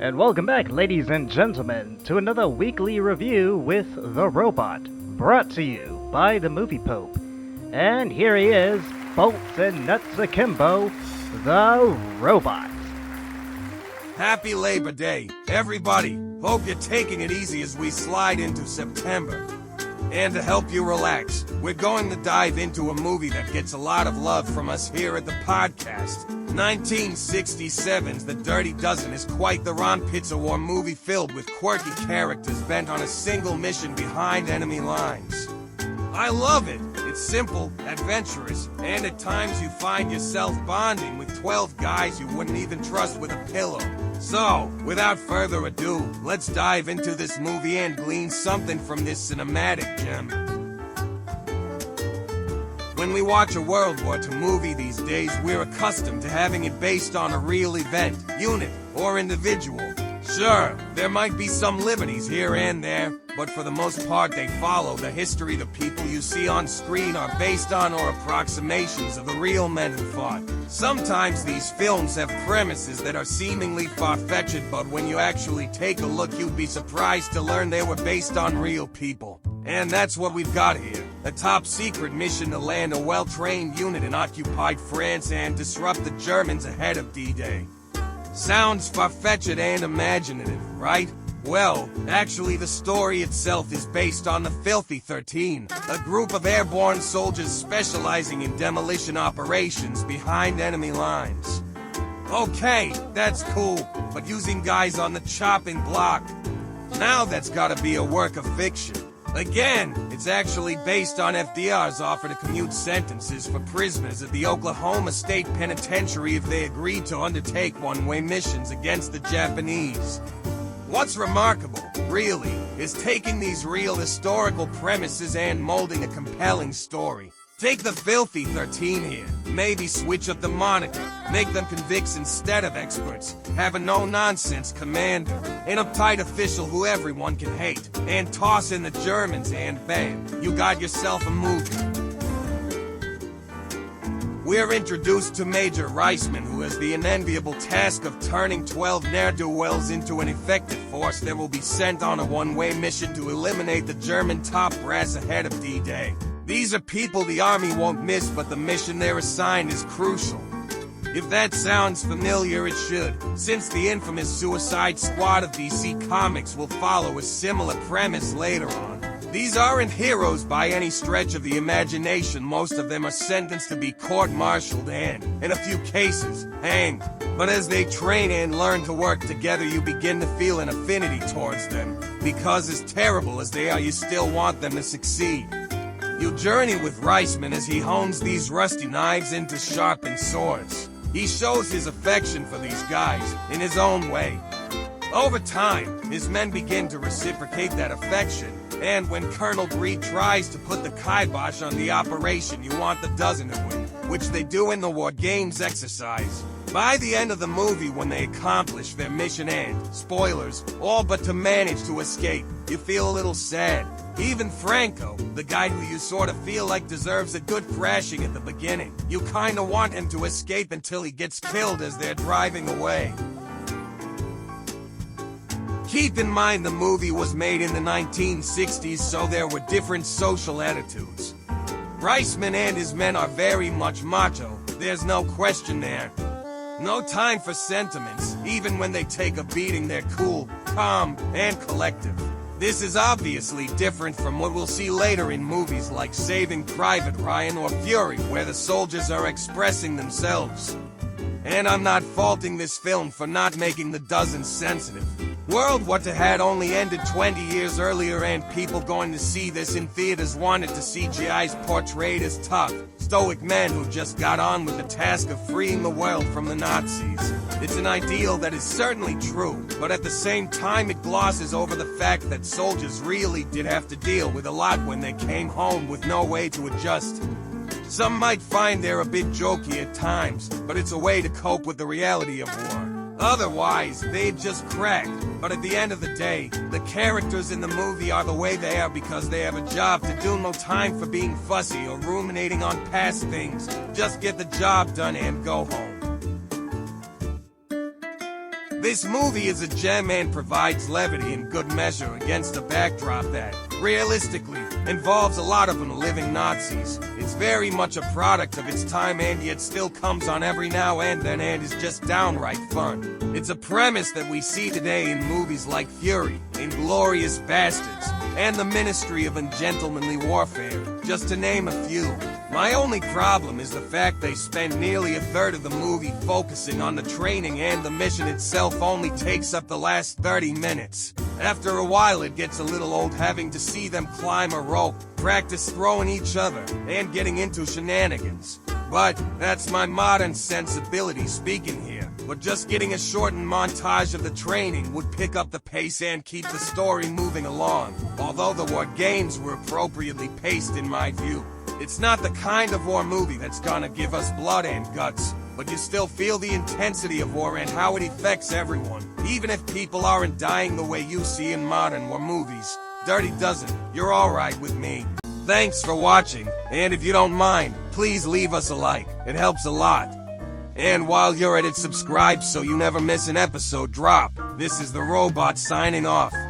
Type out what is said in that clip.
And welcome back, ladies and gentlemen, to another weekly review with The Robot, brought to you by the Movie Pope. And here he is, bolts and nuts akimbo, The Robot. Happy Labor Day, everybody. Hope you're taking it easy as we slide into September. And to help you relax, we're going to dive into a movie that gets a lot of love from us here at the podcast. 1967's The Dirty Dozen is quite the Ron Pizza War movie filled with quirky characters bent on a single mission behind enemy lines. I love it. It's simple, adventurous, and at times you find yourself bonding with 12 guys you wouldn't even trust with a pillow. So, without further ado, let's dive into this movie and glean something from this cinematic gem. When we watch a World War II movie these days, we're accustomed to having it based on a real event, unit, or individual. Sure, there might be some liberties here and there, but for the most part they follow the history. The people you see on screen are based on or approximations of the real men who fought. Sometimes these films have premises that are seemingly far-fetched, but when you actually take a look you'd be surprised to learn they were based on real people. And that's what we've got here. A top-secret mission to land a well-trained unit in occupied France and disrupt the Germans ahead of D-Day. Sounds far-fetched and imaginative, right? Well, actually the story itself is based on the Filthy 13, a group of airborne soldiers specializing in demolition operations behind enemy lines. Okay, that's cool, but using guys on the chopping block, now that's gotta be a work of fiction. Again, it's actually based on FDR's offer to commute sentences for prisoners at the Oklahoma State Penitentiary if they agreed to undertake one-way missions against the Japanese. What's remarkable, really, is taking these real historical premises and molding a compelling story. Take the Filthy 13 here, maybe switch up the moniker, make them convicts instead of experts, have a no-nonsense commander, an uptight official who everyone can hate, and toss in the Germans and bam, you got yourself a movie. We're introduced to Major Reisman, who has the unenviable task of turning 12 ne'er-do-wells into an effective force that will be sent on a one-way mission to eliminate the German top brass ahead of D-Day. These are people the army won't miss, but the mission they're assigned is crucial. If that sounds familiar, it should, since the infamous Suicide Squad of DC Comics will follow a similar premise later on. These aren't heroes by any stretch of the imagination. Most of them are sentenced to be court-martialed and, in a few cases, hanged. But as they train and learn to work together, you begin to feel an affinity towards them. Because as terrible as they are, you still want them to succeed. You journey with Reisman as he hones these rusty knives into sharpened swords. He shows his affection for these guys, in his own way. Over time, his men begin to reciprocate that affection, and when Colonel Breed tries to put the kibosh on the operation, you want the dozen to win, which they do in the War Games exercise. By the end of the movie, when they accomplish their mission and, spoilers, all but to manage to escape, you feel a little sad. Even Franco, the guy who you sort of feel like deserves a good thrashing at the beginning, you kinda want him to escape until he gets killed as they're driving away. Keep in mind the movie was made in the 1960s, so there were different social attitudes. Reisman and his men are very much macho, there's no question there. No time for sentiments, even when they take a beating they're cool, calm, and collective. This is obviously different from what we'll see later in movies like Saving Private Ryan or Fury, where the soldiers are expressing themselves. And I'm not faulting this film for not making the dozen sensitive. World War II had only ended 20 years earlier, and people going to see this in theaters wanted to see GIs portrayed as tough, stoic men who just got on with the task of freeing the world from the Nazis. It's an ideal that is certainly true, but at the same time it glosses over the fact that soldiers really did have to deal with a lot when they came home with no way to adjust. Some might find they're a bit jokey at times, but it's a way to cope with the reality of war. Otherwise, they'd just crack. But at the end of the day, the characters in the movie are the way they are because they have a job to do. No time for being fussy or ruminating on past things. Just get the job done and go home. This movie is a gem and provides levity in good measure against a backdrop that, realistically, involves a lot of them living Nazis. It's very much a product of its time and yet still comes on every now and then and is just downright fun. It's a premise that we see today in movies like Fury, Inglourious Bastards, and The Ministry of Ungentlemanly Warfare, just to name a few. My only problem is the fact they spend nearly a third of the movie focusing on the training and the mission itself only takes up the last 30 minutes. After a while it gets a little old having to see them climb a rope, practice throwing each other, and getting into shenanigans. But that's my modern sensibility speaking here. But just getting a shortened montage of the training would pick up the pace and keep the story moving along, although the war games were appropriately paced in my view. It's not the kind of war movie that's gonna give us blood and guts, but you still feel the intensity of war and how it affects everyone, even if people aren't dying the way you see in modern war movies. Dirty Dozen, you're alright with me. Thanks for watching, and if you don't mind, please leave us a like, it helps a lot. And while you're at it, subscribe so you never miss an episode drop. This is the Robot signing off.